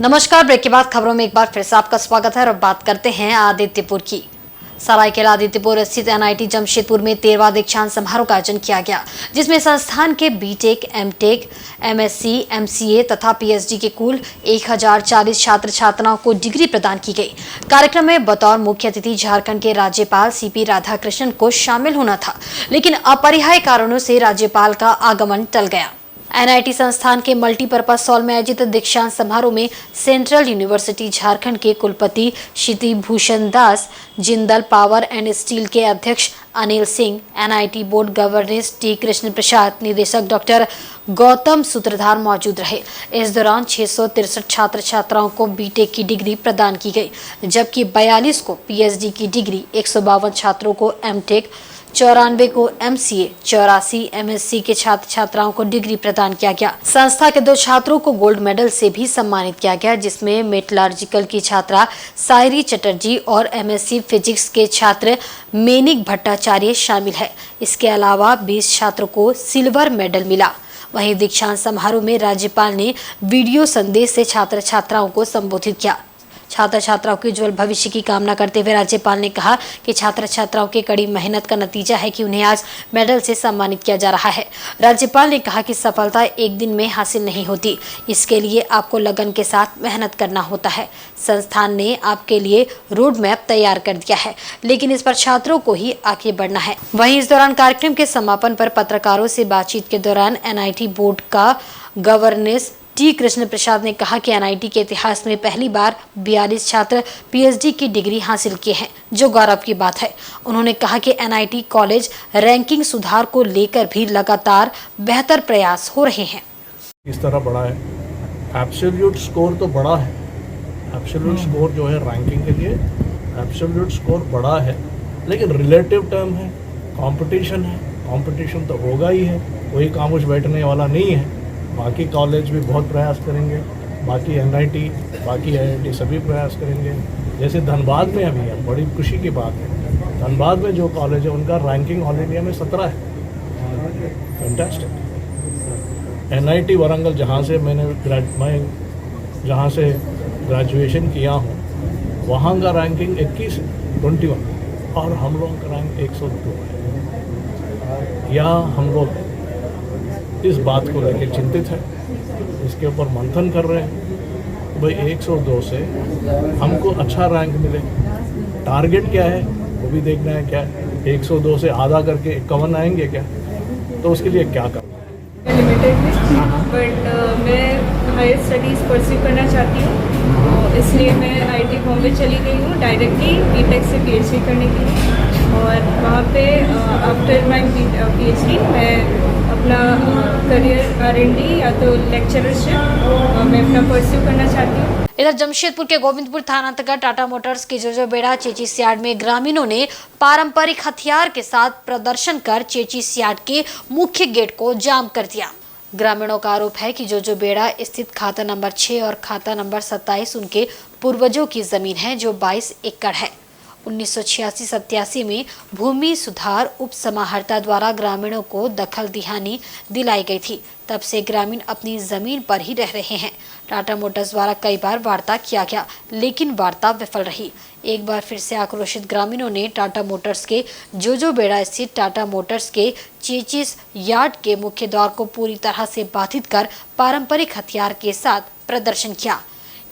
नमस्कार। ब्रेक के बाद खबरों में एक बार फिर से आपका स्वागत है और बात करते हैं आदित्यपुर की। सरायकेला आदित्यपुर स्थित एनआईटी जमशेदपुर में 13वां दीक्षांत समारोह का आयोजन किया गया, जिसमें संस्थान के बीटेक, एमटेक, एमएससी, एमसीए तथा पीएचडी के कुल 1040 छात्र छात्राओं को डिग्री प्रदान की गई। कार्यक्रम में बतौर मुख्य अतिथि झारखंड के राज्यपाल सीपी राधाकृष्णन को शामिल होना था, लेकिन अपरिहार्य कारणों से राज्यपाल का आगमन टल गया। एनआईटी संस्थान के मल्टीपर्पज हॉल में आयोजित दीक्षांत समारोह में सेंट्रल यूनिवर्सिटी झारखंड के कुलपति Kshiti Bhushan Das, Jindal power and steel के अध्यक्ष Anil Singh, NIT board governance T Krishna Prasad, निदेशक डॉक्टर गौतम सूत्रधार मौजूद रहे। इस दौरान 663 छात्र छात्राओं को बीटेक की डिग्री प्रदान की गई, जबकि 42 को पीएचडी की डिग्री, 152 छात्रों को एमटेक, 94 को एमसीए, 84 एमएससी के छात्र छात्राओं को डिग्री प्रदान किया गया। संस्था के 2 छात्रों को गोल्ड मेडल से भी सम्मानित किया गया, जिसमें मेटलर्जिकल की छात्रा सायरी चटर्जी और एमएससी फिजिक्स के छात्र मेनिक भट्टाचार्य शामिल है। इसके अलावा 20 छात्रों को सिल्वर मेडल मिला। वहीं दीक्षांत समारोह में राज्यपाल ने वीडियो संदेश से छात्र छात्राओं को संबोधित किया। छात्र छात्राओं के उज्जवल भविष्य की कामना करते हुए राज्यपाल ने कहा कि छात्र छात्राओं की कड़ी मेहनत का नतीजा है कि उन्हें आज मेडल से सम्मानित किया जा रहा है। राज्यपाल ने कहा कि सफलता एक दिन में हासिल नहीं होती, इसके लिए आपको लगन के साथ मेहनत करना होता है। संस्थान ने आपके लिए रोड मैप तैयार कर दिया है, लेकिन इस पर छात्रों को ही आगे बढ़ना है। वहीं इस दौरान कार्यक्रम के समापन पर पत्रकारों से बातचीत के दौरान एनआईटी बोर्ड का गवर्नेंस टी कृष्ण प्रसाद ने कहा कि एनआईटी के इतिहास में पहली बार 42 छात्र पीएचडी की डिग्री हासिल किए हैं, जो गौरव की बात है। उन्होंने कहा कि एनआईटी कॉलेज रैंकिंग सुधार को लेकर भी लगातार बेहतर प्रयास हो रहे हैं। इस तरह बड़ा है, एब्सोल्यूट स्कोर तो बड़ा है, एब्सोल्यूट स्कोर जो है रैंकिंग के लिए एब्सोल्यूट स्कोर बड़ा है, लेकिन रिलेटिव टर्म है, कंपटीशन है, कंपटीशन तो होगा ही है, कोई खामोश बैठने वाला नहीं है। बाकी कॉलेज भी बहुत प्रयास करेंगे, बाकी एनआईटी, बाकी आईआईटी सभी प्रयास करेंगे। जैसे धनबाद में अभी है, बड़ी खुशी की बात है, धनबाद में जो कॉलेज है उनका रैंकिंग ऑल इंडिया में 17 है। फैंटास्टिक। एनआईटी वारंगल जहाँ से मैं जहाँ से ग्रेजुएशन किया हूँ, वहाँ का रैंकिंग 21 है, 21, और हम लोगों का रैंक 102 है। यहाँ हम लोग इस बात को लेकर चिंतित है, इसके ऊपर मंथन कर रहे हैं। भाई 102 से हमको अच्छा रैंक मिले, टारगेट क्या है वो भी देखना है। क्या 102 से आधा करके 51 आएंगे क्या? तो उसके लिए क्या करना है? लिमिटेड है, बट मैं हायर स्टडीज़ परस्यू करना चाहती हूँ, इसलिए मैं आईआईटी बॉम्बे चली गई हूँ डायरेक्टली बीटेक से पीएचडी करने के लिए। और वहाँ पे आफ्टर माय पीएचडी मैं अपना करियर आरएनडी या तो लेक्चरशिप मैं अपना परस्यू करना चाहती हूँ। इधर जमशेदपुर के गोविंदपुर थाना अंतर्गत टाटा मोटर्स के जोजोबेड़ा चेचिस यार्ड में ग्रामीणों ने पारंपरिक हथियार के साथ प्रदर्शन कर चेचिस यार्ड के मुख्य गेट को जाम कर दिया। ग्रामीणों का आरोप है कि जोजोबेड़ा स्थित खाता नंबर 6 और खाता नंबर 27 उनके पूर्वजों की जमीन है, जो 22 एकड़ है। 1986-87 में भूमि सुधार उप समाहर्ता द्वारा ग्रामीणों को दखल दिहानी दिलाई गई थी। तब से ग्रामीण अपनी जमीन पर ही रह रहे हैं। टाटा मोटर्स द्वारा कई बार वार्ता किया गया, लेकिन वार्ता विफल रही। एक बार फिर से आक्रोशित ग्रामीणों ने टाटा मोटर्स के जोजोबेड़ा स्थित टाटा मोटर्स के चेचिस यार्ड के मुख्य द्वार को पूरी तरह से बाधित कर पारंपरिक हथियार के साथ प्रदर्शन किया।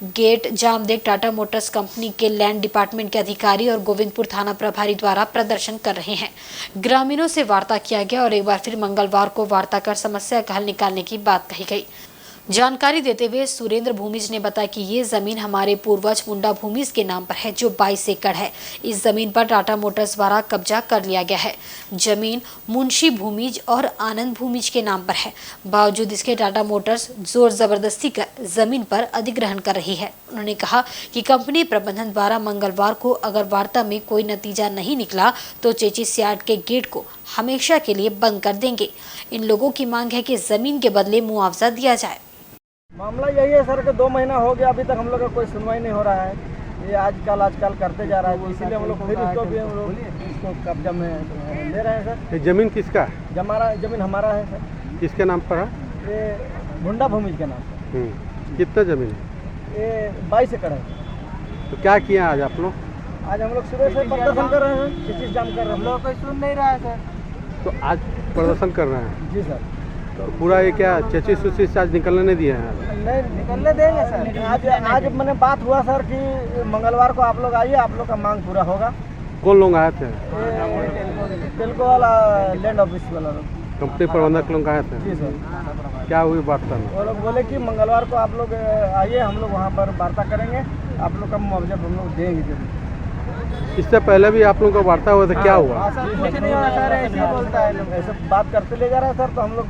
गेट जाम देख टाटा मोटर्स कंपनी के लैंड डिपार्टमेंट के अधिकारी और गोविंदपुर थाना प्रभारी द्वारा प्रदर्शन कर रहे हैं। ग्रामीणों से वार्ता किया गया और एक बार फिर मंगलवार को वार्ता कर समस्या का हल निकालने की बात कही गई। जानकारी देते हुए सुरेंद्र भूमिज ने बताया कि ये जमीन हमारे पूर्वज मुंडा भूमिज के नाम पर है, जो 22 एकड़ है। इस जमीन पर टाटा मोटर्स द्वारा कब्जा कर लिया गया है। जमीन मुंशी भूमिज और आनंद भूमिज के नाम पर है। बावजूद इसके टाटा मोटर्स जोर जबरदस्ती कर जमीन पर अधिग्रहण कर रही है। उन्होंने कहा कि कंपनी प्रबंधन द्वारा मंगलवार को अगर वार्ता में कोई नतीजा नहीं निकला तो चेचिस यार्ड के गेट को हमेशा के लिए बंद कर देंगे। इन लोगों की मांग है कि जमीन के बदले मुआवजा दिया जाए। मामला यही है सर कि 2 महीना हो गया, अभी तक हम लोग का कोई सुनवाई नहीं हो रहा है। ये आजकल करते जा रहा है, इसीलिए हम लोग फिर इसको कब्जा में ले रहे हैं सर। ये जमीन किसका है? जमीन हमारा है सर। किसके नाम पर है? ये मुंडा भूमिज के नाम पर। कितना जमीन है? ये 22 एकड़ है। तो क्या किए आज आप लोग? आज हम लोग सुबह से प्रदर्शन कर रहे हैं, चिचिस जाम कर रहे हैं। हम लोग कोई सुन नहीं रहा है सर। तो आज प्रदर्शन कर रहे हैं? जी सर। तो पूरा ये क्या चेचिस वेचिस आज निकलने नहीं दिए हैं? नहीं निकलने देंगे सर। आज मैंने बात हुआ सर कि मंगलवार को आप लोग आइए, आप लोग का मांग पूरा होगा। कौन लोग आए थे? तेलको वाला लैंड ऑफिस वाला लोग, कंपनी प्रबंधक लोग आए थे? जी सर। क्या हुई वार्ता में? वो लोग बोले कि मंगलवार को आप लोग आइए, हम लोग वहाँ पर वार्ता करेंगे, आप लोग का मुआवजा हम लोग देंगे जरूर। इससे पहले भी आप लोगों का वार्ता हुआ था, क्या हुआ? कुछ नहीं हुआ सर, ऐसे ही बोलता है लोग, ऐसे बात करते ले जा रहे हैं सर। तो हम लोग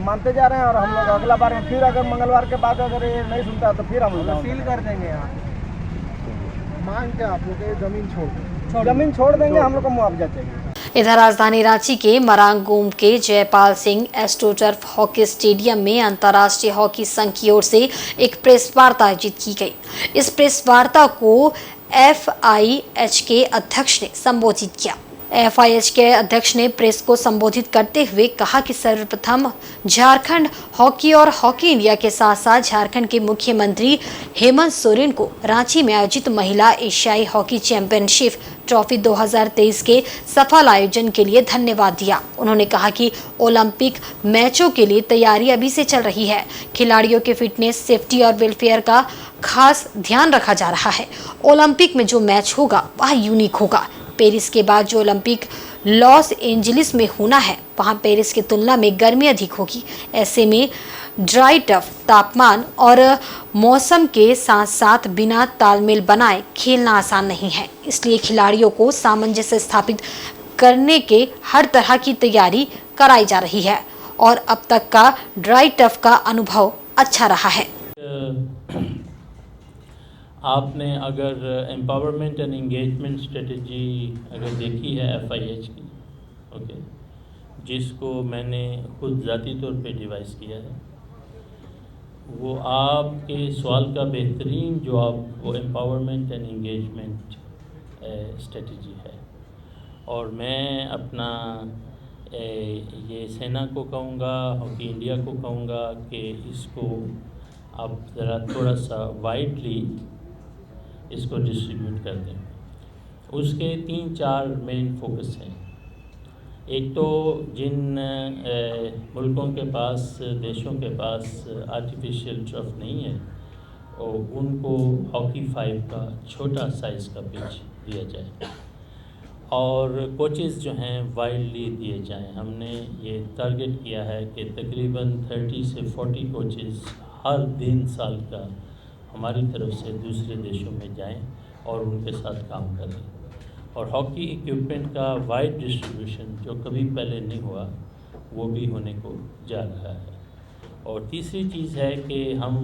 मानते जा रहे हैं और हम लोग अगला बार फिर अगर मंगलवार के बाद अगर ये नहीं सुनता तो फिर हम लोग सील कर देंगे। यहाँ मांग क्या आप लोग? जमीन छोड़ देंगे, हम लोग को मुआवजा चाहिए। इधर राजधानी रांची के मरांगूम के Jaipal Singh astroturf hockey stadium में अंतर्राष्ट्रीय हॉकी संघ की ओर से एक प्रेस वार्ता आयोजित की गई। इस प्रेस वार्ता को FIH के अध्यक्ष ने संबोधित किया। FIH के अध्यक्ष ने प्रेस को संबोधित करते हुए कहा कि सर्वप्रथम झारखंड हॉकी और हॉकी इंडिया के साथ साथ झारखंड के मुख्यमंत्री हेमंत सोरेन को रांची में आयोजित महिला एशियाई हॉकी चैंपियनशिप ट्रॉफी 2023 के सफल आयोजन के लिए धन्यवाद दिया। उन्होंने कहा कि ओलंपिक मैचों के लिए तैयारी अभी से चल रही है। खिलाड़ियों के फिटनेस, सेफ्टी और वेलफेयर का खास ध्यान रखा जा रहा है। ओलंपिक में जो मैच होगा वह यूनिक होगा। पेरिस के बाद जो ओलंपिक लॉस एंजलिस में होना है, वहाँ पेरिस की तुलना में गर्मी अधिक होगी। ऐसे में ड्राई टफ तापमान और मौसम के साथ साथ बिना तालमेल बनाए खेलना आसान नहीं है। इसलिए खिलाड़ियों को सामंजस्य स्थापित करने के हर तरह की तैयारी कराई जा रही है और अब तक का ड्राई टफ का अनुभव अच्छा रहा है। आपने अगर एम्पावरमेंट एंड इंगेजमेंट स्ट्रेटजी अगर देखी है FIH की, ओके, जिसको मैंने खुद ज़ाती तौर पे डिवाइस किया है, वो आपके सवाल का बेहतरीन जवाब वो एम्पावरमेंट एंड इंगेजमेंट स्ट्रेटजी है। और मैं अपना ये सेना को कहूँगा, हॉकी इंडिया को कहूँगा कि इसको आप ज़रा थोड़ा सा वाइडली इसको डिस्ट्रीब्यूट कर दें। उसके 3-4 मेन फोकस हैं। एक तो जिन मुल्कों के पास, देशों के पास आर्टिफिशियल टर्फ नहीं है, और उनको हॉकी 5 का छोटा साइज़ का पिच दिया जाए और कोचेज़ जो हैं वाइडली दिए जाएं। हमने ये टारगेट किया है कि तकरीबन 30 से 40 कोचेज़ हर दिन साल का हमारी तरफ से दूसरे देशों में जाएं और उनके साथ काम करें। और हॉकी इक्विपमेंट का वाइड डिस्ट्रीब्यूशन जो कभी पहले नहीं हुआ, वो भी होने को जा रहा है। और तीसरी चीज़ है कि हम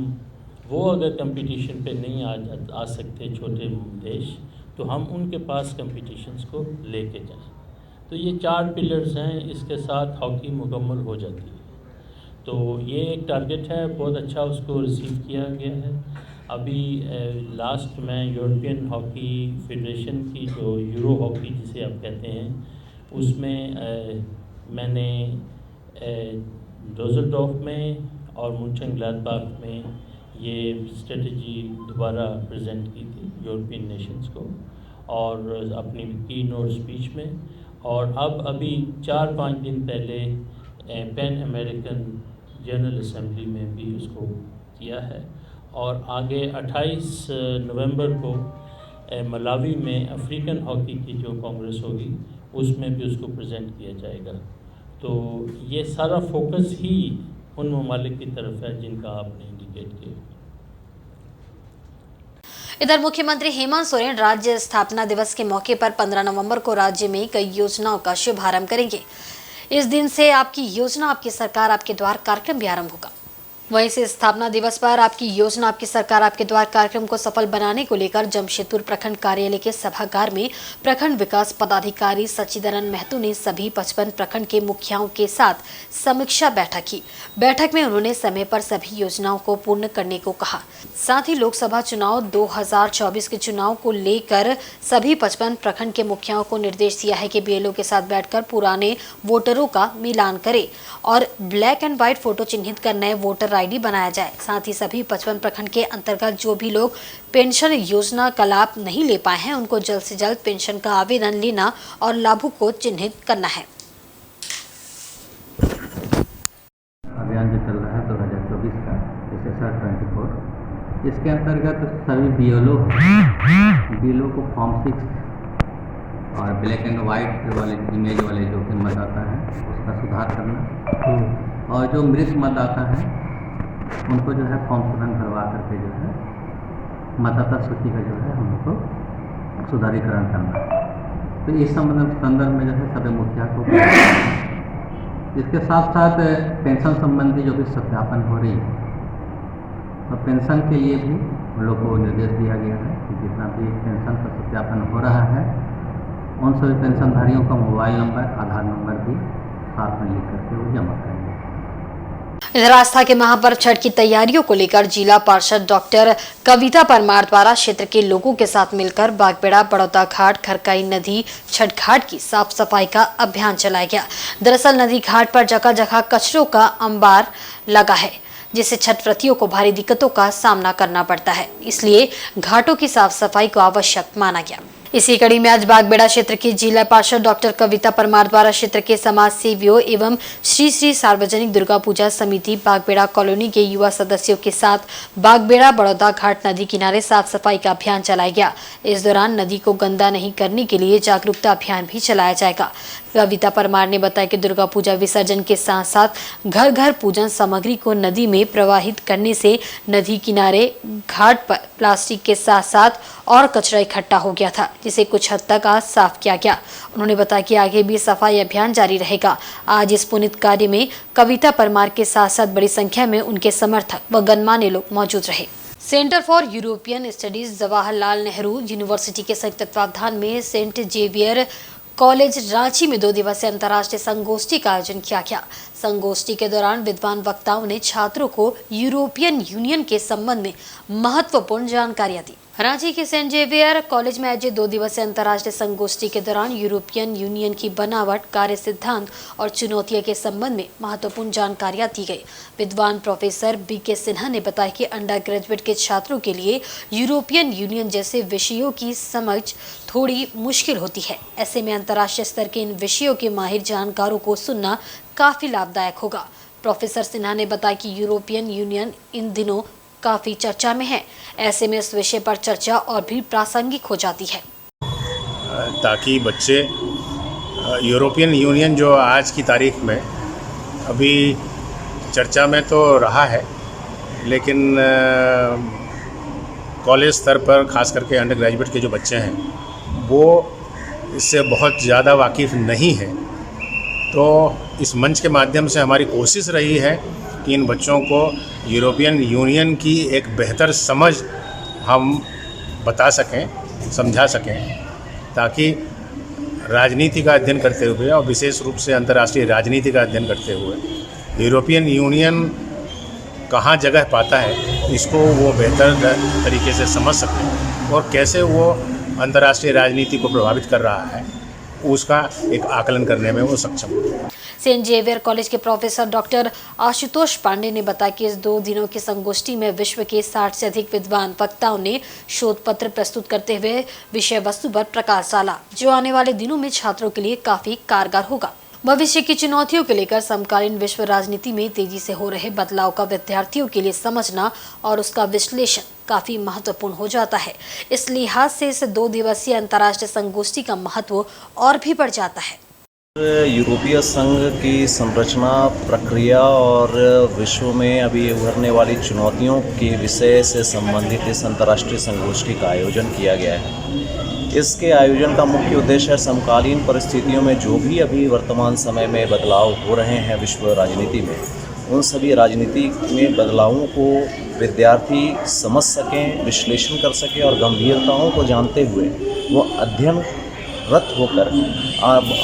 वो अगर कंपटीशन पे नहीं आ सकते छोटे देश, तो हम उनके पास कंपटीशंस को लेके जाएं। तो ये 4 पिलर्स हैं, इसके साथ हॉकी मुकम्मल हो जाती है। तो ये एक टारगेट है, बहुत अच्छा उसको रिसीव किया गया है। अभी लास्ट में यूरोपियन हॉकी फेडरेशन की जो यूरो हॉकी जिसे आप कहते हैं, उसमें मैंने डोजलडॉर्फ में और मुंशनग्लाडबाख में ये स्ट्रेटजी दोबारा प्रेजेंट की थी यूरोपियन नेशंस को, और अपनी की नोट स्पीच में। और अब अभी 4-5 दिन पहले पैन अमेरिकन जनरल असेंबली में भी उसको किया है। और आगे 28 नवंबर को मलावी में अफ्रीकन हॉकी की जो कांग्रेस होगी, उसमें भी उसको प्रेजेंट किया जाएगा। तो ये सारा फोकस ही उन ममालिक की तरफ है जिनका आपने इंडिकेट किया। इधर मुख्यमंत्री हेमंत सोरेन राज्य स्थापना दिवस के मौके पर 15 नवंबर को राज्य में कई योजनाओं का शुभारंभ करेंगे। इस दिन से आपकी योजना, आपकी सरकार, आपके द्वार कार्यक्रम भी आरंभ होगा। वहीं से स्थापना दिवस पर आपकी योजना, आपकी सरकार, आपके द्वार कार्यक्रम को सफल बनाने को लेकर जमशेदपुर प्रखंड कार्यालय के सभागार में प्रखंड विकास पदाधिकारी सच्चिदानंद महतो ने सभी 55 प्रखंड के मुखियाओं के साथ समीक्षा बैठक की। बैठक में उन्होंने समय पर सभी योजनाओं को पूर्ण करने को कहा। साथ ही लोकसभा चुनाव 2024 के चुनाव को लेकर सभी 55 प्रखंड के मुखियाओं को निर्देश दिया है कि BLO के साथ बैठकर पुराने वोटरों का मिलान करे और ब्लैक एंड व्हाइट फोटो चिन्हित कर नए वोटर आईडी बनाया जाए। साथ ही सभी 55 प्रखंड के अंतर्गत जो भी लोग पेंशन योजना का लाभ नहीं ले पाए हैं उनको जल्द से जल्द पेंशन का आवेदन लेना और लाभुक को चिन्हित करना है। अभियान जो चल रहा है 2024 का SSR 24, इसके अंतर्गत सभी BLO को फॉर्म 6 और ब्लैक एंड वाइट वाले इमेज वाले जो कि मतदाता है उसका सुधार करना, और जो मृत मतदाता है उनको जो है फॉर्म 7 भरवा करके जो है मतदाता सूची का जो है हमको सुधारीकरण करना। तो इस संदर्भ में जो है सभी मुखिया को, इसके साथ साथ पेंशन संबंधी जो भी सत्यापन हो रही है तो पेंशन के लिए भी हम लोग को निर्देश दिया गया है कि जितना भी पेंशन का सत्यापन हो रहा है उन सभी पेंशनधारियों का मोबाइल नंबर, आधार नंबर भी साथ में लिख करके वो जमा करेंगे। इधर आस्था के महापर्व छठ की तैयारियों को लेकर जिला पार्षद डॉक्टर कविता परमार द्वारा क्षेत्र के लोगों के साथ मिलकर बागबेड़ा, बड़ौदा घाट, खरकाई नदी छठ घाट की साफ सफाई का अभियान चलाया गया। दरअसल नदी घाट पर जगह जगह कचरों का अंबार लगा है जिससे छठ व्रतियों को भारी दिक्कतों का सामना करना पड़ता है, इसलिए घाटों की साफ सफाई को आवश्यक माना गया। इसी कड़ी में आज बागबेड़ा क्षेत्र की जिला पार्षद डॉक्टर कविता परमार द्वारा क्षेत्र के समाज सेवियों एवं श्री श्री सार्वजनिक दुर्गा पूजा समिति बागबेड़ा कॉलोनी के युवा सदस्यों के साथ बागबेड़ा बड़ौदा घाट नदी किनारे साफ सफाई का अभियान चलाया गया। इस दौरान नदी को गंदा नहीं करने के लिए जागरूकता अभियान भी चलाया जाएगा। कविता परमार ने बताया कि दुर्गा पूजा विसर्जन के साथ साथ घर घर पूजन सामग्री को नदी में प्रवाहित करने से नदी किनारे घाट पर प्लास्टिक के साथ साथ और कचरा इकट्ठा हो गया था, जिसे कुछ हद तक आज साफ किया गया। उन्होंने बताया कि आगे भी सफाई अभियान जारी रहेगा। आज इस पुनीत कार्य में कविता परमार के साथ साथ बड़ी संख्या में उनके समर्थक व गणमान्य लोग मौजूद रहे। Centre for European studies Jawaharlal Nehru university के संयुक्त तत्वावधान में सेंट जेवियर कॉलेज रांची में 2 दिवसीय अंतर्राष्ट्रीय संगोष्ठी का आयोजन किया गया। संगोष्ठी के दौरान विद्वान वक्ताओं ने छात्रों को यूरोपियन यूनियन के संबंध में महत्वपूर्ण जानकारियां दी। रांची के सेंट जेवियर कॉलेज में आयोजित 2 दिवसीय अंतर्राष्ट्रीय संगोष्ठी के दौरान यूरोपियन यूनियन की बनावट, कार्य सिद्धांत और चुनौतियों के संबंध में महत्वपूर्ण जानकारियां दी गई। विद्वान प्रोफेसर BK सिन्हा ने बताया कि अंडर ग्रेजुएट के छात्रों के लिए यूरोपियन यूनियन जैसे विषयों की समझ थोड़ी मुश्किल होती है। ऐसे में अंतर्राष्ट्रीय स्तर के इन विषयों के माहिर जानकारों को सुनना काफी लाभदायक होगा। प्रोफेसर सिन्हा ने बताया कि यूरोपियन यूनियन इन दिनों काफी चर्चा में है। ऐसे में इस विषय पर चर्चा और भी प्रासंगिक हो जाती है, ताकि बच्चे यूरोपियन यूनियन जो आज की तारीख में अभी चर्चा में तो रहा है, लेकिन कॉलेज स्तर पर खास करके अंडर ग्रेजुएट के जो बच्चे हैं वो इससे बहुत ज़्यादा वाकिफ़ नहीं है। तो इस मंच के माध्यम से हमारी कोशिश रही है कि इन बच्चों को यूरोपियन यूनियन की एक बेहतर समझ हम बता सकें, समझा सकें, ताकि राजनीति का अध्ययन करते हुए और विशेष रूप से अंतर्राष्ट्रीय राजनीति का अध्ययन करते हुए यूरोपियन यूनियन कहाँ जगह पाता है इसको वो बेहतर तरीके से समझ सकें और कैसे वो अंतर्राष्ट्रीय राजनीति को प्रभावित कर रहा है उसका एक आकलन करने में वो सक्षम हो। सेंट जेवियर कॉलेज के प्रोफेसर डॉक्टर आशुतोष पांडे ने बताया कि इस 2 दिनों की संगोष्ठी में विश्व के 60 से अधिक विद्वान वक्ताओं ने शोध पत्र प्रस्तुत करते हुए विषय वस्तु पर प्रकाश डाला, जो आने वाले दिनों में छात्रों के लिए काफी कारगर होगा। भविष्य की चुनौतियों को लेकर समकालीन विश्व राजनीति में तेजी से हो रहे बदलाव का विद्यार्थियों के लिए समझना और उसका विश्लेषण काफी महत्वपूर्ण हो जाता है। इस लिहाज से इस 2 दिवसीय अंतर्राष्ट्रीय संगोष्ठी का महत्व और भी बढ़ जाता है। यूरोपीय संघ की संरचना प्रक्रिया और विश्व में अभी उभरने वाली चुनौतियों के विषय से संबंधित इस अंतर्राष्ट्रीय संगोष्ठी का आयोजन किया गया है। इसके आयोजन का मुख्य उद्देश्य समकालीन परिस्थितियों में जो भी अभी वर्तमान समय में बदलाव हो रहे हैं विश्व राजनीति में, उन सभी राजनीति में बदलावों को विद्यार्थी समझ सकें, विश्लेषण कर सकें और गंभीरताओं को जानते हुए वो अध्ययनरत होकर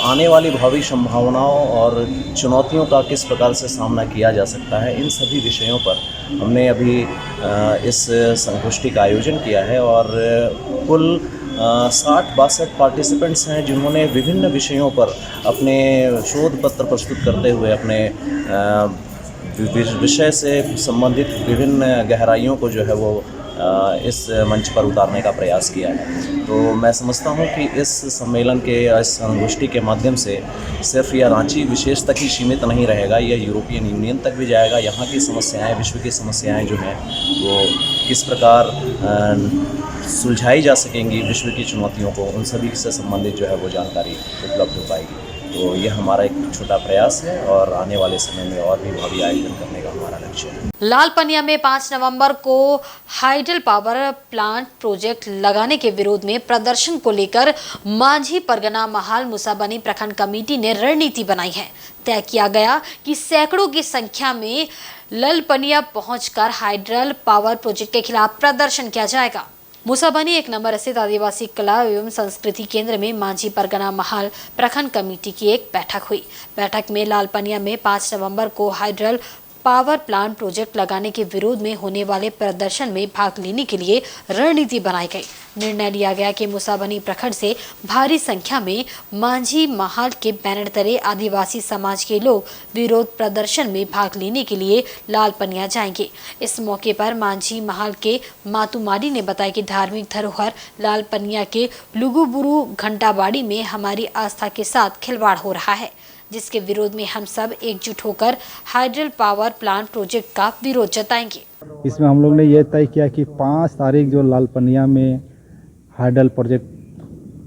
आने वाली भावी संभावनाओं और चुनौतियों का किस प्रकार से सामना किया जा सकता है, इन सभी विषयों पर हमने अभी इस संगोष्ठी का आयोजन किया है। और कुल 60-62 पार्टिसिपेंट्स हैं जिन्होंने विभिन्न विषयों पर अपने शोध पत्र प्रस्तुत करते हुए अपने विषय से संबंधित विभिन्न गहराइयों को जो है वो इस मंच पर उतारने का प्रयास किया है। तो मैं समझता हूँ कि इस सम्मेलन के, इस संगोष्ठी के माध्यम से सिर्फ यह रांची विशेष तक ही सीमित नहीं रहेगा, यह यूरोपियन यूनियन तक भी जाएगा। यहाँ की समस्याएं, विश्व की समस्याएं जो हैं वो किस प्रकार सुलझाई जा सकेंगी, विश्व की चुनौतियों को, उन सभी से संबंधित जो है वो जानकारी उपलब्ध हो पाएगी। तो यह हमारा एक छोटा प्रयास है और आने वाले समय में और भी भावी आयोजन करने का हमारा लक्ष्य है। लालपनिया में 5 नवंबर को हाइडल पावर प्लांट प्रोजेक्ट लगाने के विरोध में प्रदर्शन को लेकर मांझी परगना महाल मुसाबनी प्रखंड कमेटी ने रणनीति बनाई है। तय किया गया कि सैकड़ों की संख्या में लालपनिया पहुंचकर हाइडल पावर प्रोजेक्ट के खिलाफ प्रदर्शन किया जाएगा। मुसाबनी 1 नंबर स्थित आदिवासी कला एवं संस्कृति केंद्र में मांझी परगना महाल प्रखंड कमेटी की एक बैठक हुई। बैठक में लालपनिया में 5 नवंबर को हाइडल पावर प्लांट प्रोजेक्ट लगाने के विरोध में होने वाले प्रदर्शन में भाग लेने के लिए रणनीति बनाई गई। निर्णय लिया गया कि मुसाबनी प्रखंड से भारी संख्या में मांझी महाल के बैनर तले आदिवासी समाज के लोग विरोध प्रदर्शन में भाग लेने के लिए लालपनिया जाएंगे। इस मौके पर मांझी महाल के मातुमारी ने बताया कि धार्मिक धरोहर लालपनिया के लुगुबुरु घंटाबाड़ी में हमारी आस्था के साथ खिलवाड़ हो रहा है, जिसके विरोध में हम सब एकजुट होकर हाइडल पावर प्लांट प्रोजेक्ट का विरोध जताएंगे। इसमें हम लोग ने यह तय किया कि 5 तारीख जो लालपनिया में हाइडल प्रोजेक्ट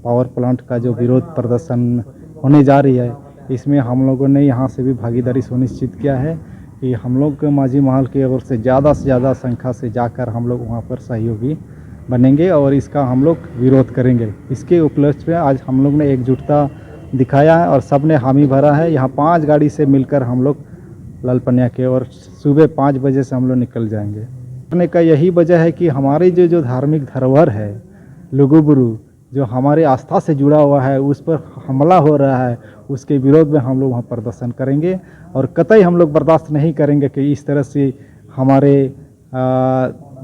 पावर प्लांट का जो विरोध प्रदर्शन होने जा रही है, इसमें हम लोगों ने यहाँ से भी भागीदारी सुनिश्चित किया है कि हम लोग मांझी महल की ओर से ज़्यादा संख्या से जाकर हम लोग वहाँ पर सहयोगी बनेंगे और इसका हम लोग विरोध करेंगे। इसके उपलक्ष्य में आज हम लोग ने एकजुटता दिखाया है और सब ने हामी भरा है। यहाँ 5 गाड़ी से मिलकर हम लोग लालपनिया के और सुबह 5 बजे से हम लोग निकल जाएंगे। करने का यही वजह है कि हमारी जो धार्मिक धरोहर है लुगुबुरु, जो हमारे आस्था से जुड़ा हुआ है, उस पर हमला हो रहा है, उसके विरोध में हम लोग वहाँ प्रदर्शन करेंगे और कतई हम लोग बर्दाश्त नहीं करेंगे कि इस तरह से हमारे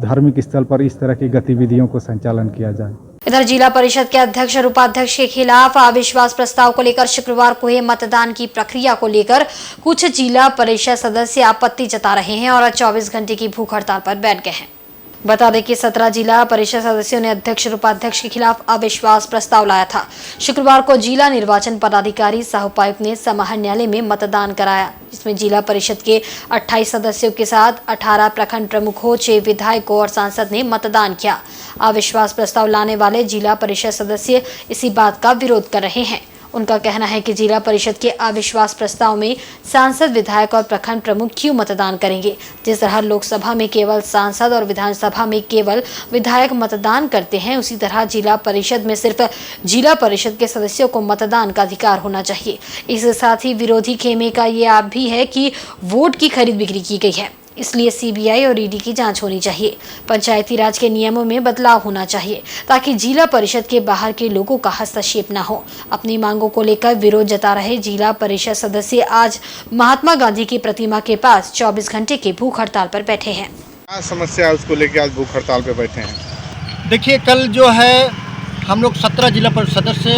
धार्मिक स्थल पर इस तरह की गतिविधियों को संचालन किया जाए। इधर जिला परिषद के अध्यक्ष और उपाध्यक्ष के खिलाफ अविश्वास प्रस्ताव को लेकर शुक्रवार को हुए मतदान की प्रक्रिया को लेकर कुछ जिला परिषद सदस्य आपत्ति जता रहे हैं और 24 घंटे की भूख हड़ताल पर बैठ गए हैं। बता दें कि 17 जिला परिषद सदस्यों ने अध्यक्ष और उपाध्यक्ष के खिलाफ अविश्वास प्रस्ताव लाया था। शुक्रवार को जिला निर्वाचन पदाधिकारी सह उपायुक्त ने समाहरण न्यायालय में मतदान कराया, जिसमें जिला परिषद के 28 सदस्यों के साथ 18 प्रखंड प्रमुखों, 6 विधायकों और सांसद ने मतदान किया। अविश्वास प्रस्ताव लाने वाले जिला परिषद सदस्य इसी बात का विरोध कर रहे हैं। उनका कहना है कि जिला परिषद के अविश्वास प्रस्ताव में सांसद, विधायक और प्रखंड प्रमुख क्यों मतदान करेंगे। जिस तरह लोकसभा में केवल सांसद और विधानसभा में केवल विधायक मतदान करते हैं, उसी तरह जिला परिषद में सिर्फ जिला परिषद के सदस्यों को मतदान का अधिकार होना चाहिए। इसके साथ ही विरोधी खेमे का ये आरोप भी है कि वोट की खरीद बिक्री की गई है, इसलिए सीबीआई और ईडी की जांच होनी चाहिए। पंचायती राज के नियमों में बदलाव होना चाहिए ताकि जिला परिषद के बाहर के लोगों का हस्तक्षेप न हो। अपनी मांगों को लेकर विरोध जता रहे जिला परिषद सदस्य आज महात्मा गांधी की प्रतिमा के पास 24 घंटे की भूख हड़ताल पर बैठे हैं। क्या समस्या है उसको लेकर आज भूख हड़ताल पे बैठे हैं? देखिए, कल जो है हम लोग 17 जिला परिषद सदस्य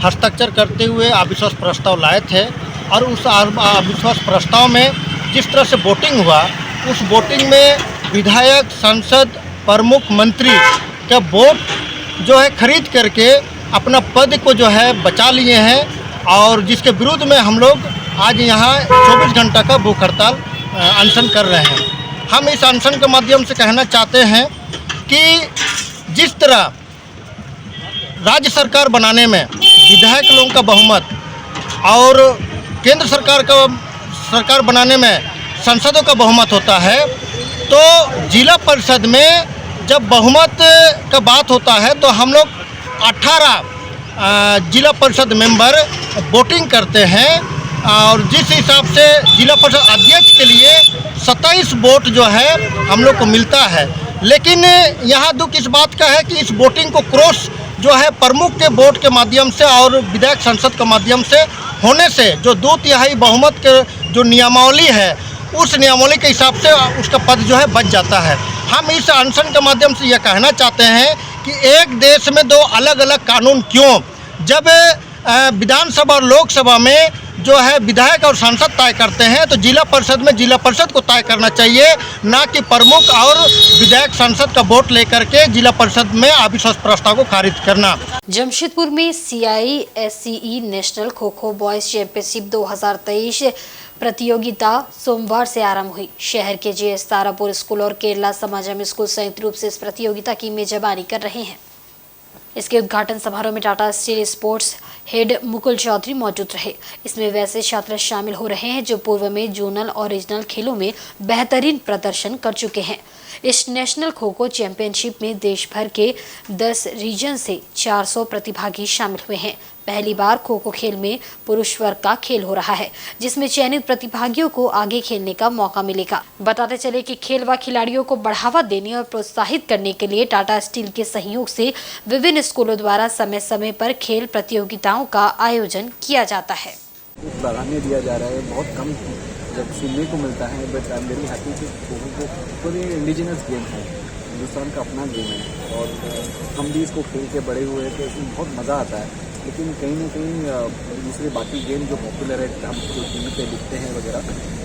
हस्ताक्षर करते हुए अविश्वास प्रस्ताव लाए थे और उस अविश्वास प्रस्ताव में जिस तरह से वोटिंग हुआ, उस वोटिंग में विधायक, सांसद, प्रमुख, मंत्री का वोट जो है खरीद करके अपना पद को जो है बचा लिए हैं और जिसके विरुद्ध में हम लोग आज यहाँ 24 घंटा का भूख हड़ताल अनशन कर रहे हैं। हम इस अनशन के माध्यम से कहना चाहते हैं कि जिस तरह राज्य सरकार बनाने में विधायक लोगों का बहुमत और केंद्र सरकार बनाने में सांसदों का बहुमत होता है, तो जिला परिषद में जब बहुमत का बात होता है तो हम लोग 18 जिला परिषद मेंबर वोटिंग करते हैं और जिस हिसाब से जिला परिषद अध्यक्ष के लिए 27 वोट जो है हम लोग को मिलता है। लेकिन यहाँ दुख इस बात का है कि इस वोटिंग को क्रॉस जो है प्रमुख के वोट के माध्यम से और विधायक सांसद के माध्यम से होने से जो 2/3 बहुमत के जो नियमावली है, उस नियमावली के हिसाब से उसका पद जो है बच जाता है। हम इस अनशन के माध्यम से यह कहना चाहते हैं कि एक देश में 2 अलग अलग कानून क्यों? जब विधानसभा और लोकसभा में जो है विधायक और सांसद तय करते हैं, तो जिला परिषद में जिला परिषद को तय करना चाहिए, ना कि प्रमुख और विधायक सांसद का वोट लेकर के जिला परिषद में अविश्वास प्रस्ताव को खारिज करना। जमशेदपुर में CISCE national kho kho boys championship 2023 प्रतियोगिता सोमवार से आरंभ हुई। शहर के JS तारापुर स्कूल और केरला समाजम स्कूल संयुक्त रूप से इस प्रतियोगिता की मेजबानी कर रहे हैं। इसके उद्घाटन समारोह में Tata steel sports head Mukul Chaudhary मौजूद रहे। इसमें वैसे छात्र शामिल हो रहे हैं जो पूर्व में जोनल और रीजनल खेलों में बेहतरीन प्रदर्शन कर चुके हैं। इस नेशनल खो खो चैंपियनशिप में देश भर के 10 रीजन से 400 प्रतिभागी शामिल हुए हैं। पहली बार खो खो खेल में पुरुष वर्ग का खेल हो रहा है, जिसमें चयनित प्रतिभागियों को आगे खेलने का मौका मिलेगा। बताते चले कि खेल व खिलाड़ियों को बढ़ावा देने और प्रोत्साहित करने के लिए टाटा स्टील के सहयोग से विभिन्न स्कूलों द्वारा समय समय पर खेल प्रतियोगिताओं का आयोजन किया जाता है। बढ़ाने दिया जा रहा है, बहुत कम जब सुनने को मिलता है, but I am very happy कि खो खो पूरे इंडिजिनस गेम है, हिंदुस्तान का अपना गेम है और हम भी इसको खेल के बड़े हुए तो इसमें बहुत मज़ा आता है। लेकिन कहीं ना कहीं दूसरे बाकी गेम जो पॉपुलर है, हम जो टीवी पे दिखते हैं वगैरह,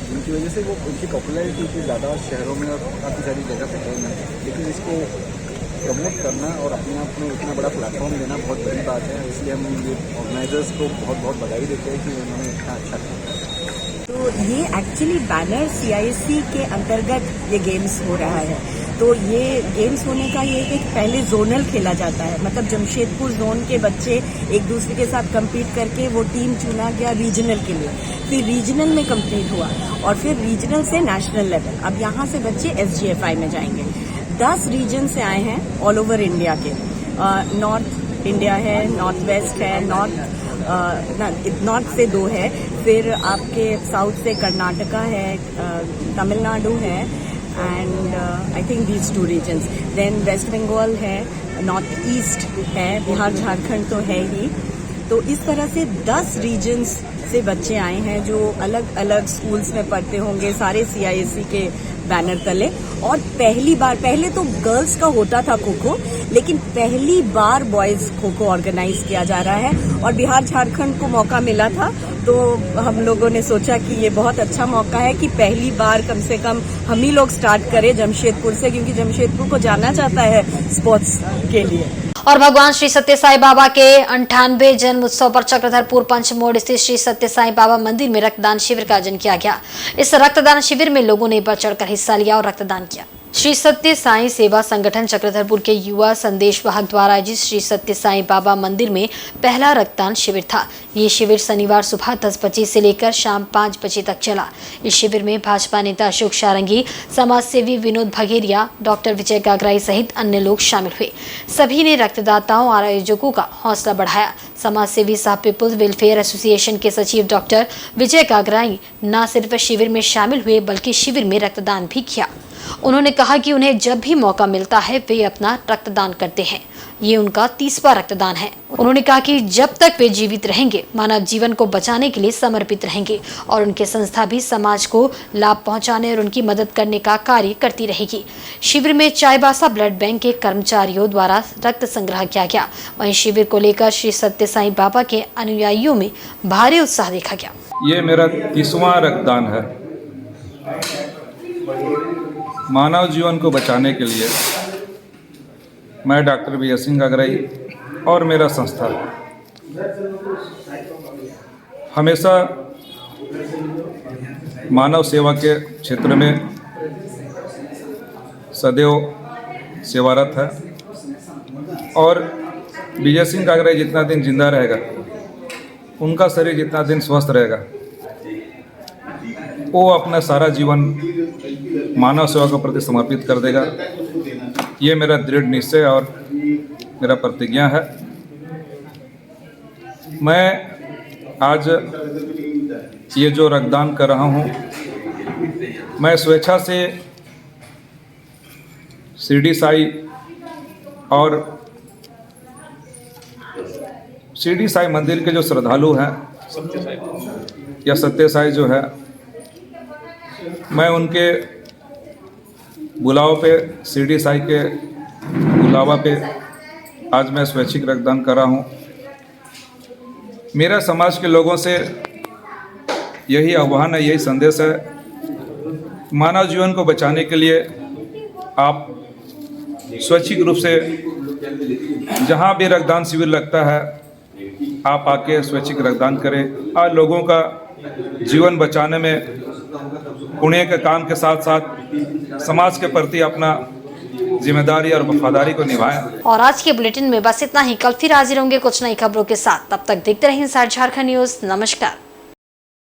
जिनकी वजह से वो उनकी पॉपुलैरिटी इतनी ज़्यादा शहरों में और काफ़ी सारी जगह पे है नहीं, लेकिन इसको प्रमोट करना और अपने आप में इतना बड़ा प्लेटफॉर्म देना बहुत बड़ी बात है। इसलिए हम ये ऑर्गेनाइजर्स को बहुत बहुत बधाई देते हैं कि उन्होंने इतना अच्छा किया। तो ये एक्चुअली बैनर CISC के अंतर्गत ये गेम्स हो रहा है। तो ये गेम्स होने का ये है कि पहले जोनल खेला जाता है, मतलब जमशेदपुर जोन के बच्चे एक दूसरे के साथ कम्पीट करके वो टीम चुना गया रीजनल के लिए, फिर रीजनल में कम्पीट हुआ और फिर रीजनल से नेशनल लेवल। अब यहाँ से बच्चे SGFI में जाएंगे। 10 रीजन से आए हैं ऑल ओवर इंडिया के। नॉर्थ इंडिया है, नॉर्थ वेस्ट है, नॉर्थ से 2 है, फिर आपके साउथ से कर्नाटका है, तमिलनाडु है and I think these 2 regions. Then west Bengal है, नॉर्थ ईस्ट है, बिहार झारखंड तो है ही। तो इस तरह से 10 रीजन्स से बच्चे आए हैं जो अलग अलग स्कूल्स में पढ़ते होंगे, सारे CISC के बैनर तले। और पहली बार, पहले तो गर्ल्स का होता था खो खो, लेकिन पहली बार बॉयज खो खो ऑर्गेनाइज किया जा रहा है और बिहार झारखंड को मौका मिला था, तो हम लोगों ने सोचा कि ये बहुत अच्छा मौका है कि पहली बार कम से कम हम ही लोग स्टार्ट करें जमशेदपुर से, क्योंकि जमशेदपुर को जाना चाहता है स्पोर्ट्स के लिए। और भगवान श्री सत्य साई बाबा के 98वें जन्म उत्सव पर चक्रधरपुर पंच मोड़ स्थित श्री सत्य साई बाबा मंदिर में रक्तदान शिविर का आयोजन किया गया। इस रक्तदान शिविर में लोगों ने बढ़ चढ़कर हिस्सा लिया और रक्तदान किया। श्री सत्य साई सेवा संगठन चक्रधरपुर के युवा संदेश वाहक द्वारा आयोजित श्री सत्य साई बाबा मंदिर में पहला रक्तदान शिविर था। ये शिविर शनिवार सुबह 10 बजे से लेकर शाम 5 बजे तक चला। इस शिविर में भाजपा नेता अशोक सारंगी, समाज सेवी विनोद भगेरिया, डॉक्टर विजय गागराई सहित अन्य लोग शामिल हुए। सभी ने रक्तदाताओं और आयोजकों का हौसला बढ़ाया। समाज सेवी साहब पीपुल्स वेलफेयर एसोसिएशन के सचिव डॉक्टर विजय गागराई न सिर्फ शिविर में शामिल हुए बल्कि शिविर में रक्तदान भी किया। उन्होंने कहा कि उन्हें जब भी मौका मिलता है वे अपना रक्तदान करते हैं। ये उनका 30वां रक्तदान है। उन्होंने कहा कि जब तक वे जीवित रहेंगे मानव जीवन को बचाने के लिए समर्पित रहेंगे और उनकी संस्था भी समाज को लाभ पहुंचाने और उनकी मदद करने का कार्य करती रहेगी। शिविर में चाईबासा ब्लड बैंक के कर्मचारियों द्वारा रक्त संग्रह किया गया। वहीं शिविर को लेकर श्री सत्य साई बाबा के अनुयायियों में भारी उत्साह देखा गया। ये मेरा 30वां रक्तदान है। मानव जीवन को बचाने के लिए मैं डॉक्टर विजय सिंह गागराई और मेरा संस्था हमेशा मानव सेवा के क्षेत्र में सदैव सेवारत है और विजय सिंह गागराई जितना दिन जिंदा रहेगा, उनका शरीर जितना दिन स्वस्थ रहेगा, वो अपना सारा जीवन मानव सेवा के प्रति समर्पित कर देगा। ये मेरा दृढ़ निश्चय और मेरा प्रतिज्ञा है। मैं आज ये जो रक्तदान कर रहा हूँ, मैं स्वेच्छा से शिरडी साई और शिरडी साई मंदिर के जो श्रद्धालु हैं या सत्य साई जो है, मैं उनके बुलाव पे, शिरडी साई के बुलावा पे आज मैं स्वैच्छिक रक्तदान कर रहा हूँ। मेरा समाज के लोगों से यही आह्वान है, यही संदेश है। मानव जीवन को बचाने के लिए आप स्वैच्छिक रूप से जहाँ भी रक्तदान शिविर लगता है आप आके स्वैच्छिक रक्तदान करें और लोगों का जीवन बचाने में पुण्य के काम के साथ साथ समाज के प्रति अपना जिम्मेदारी और वफादारी को निभाएं। और आज के बुलेटिन में बस इतना ही। कल फिर हाजिर होंगे कुछ नई खबरों के साथ। तब तक देखते रहें इंसाइड झारखंड न्यूज। नमस्कार।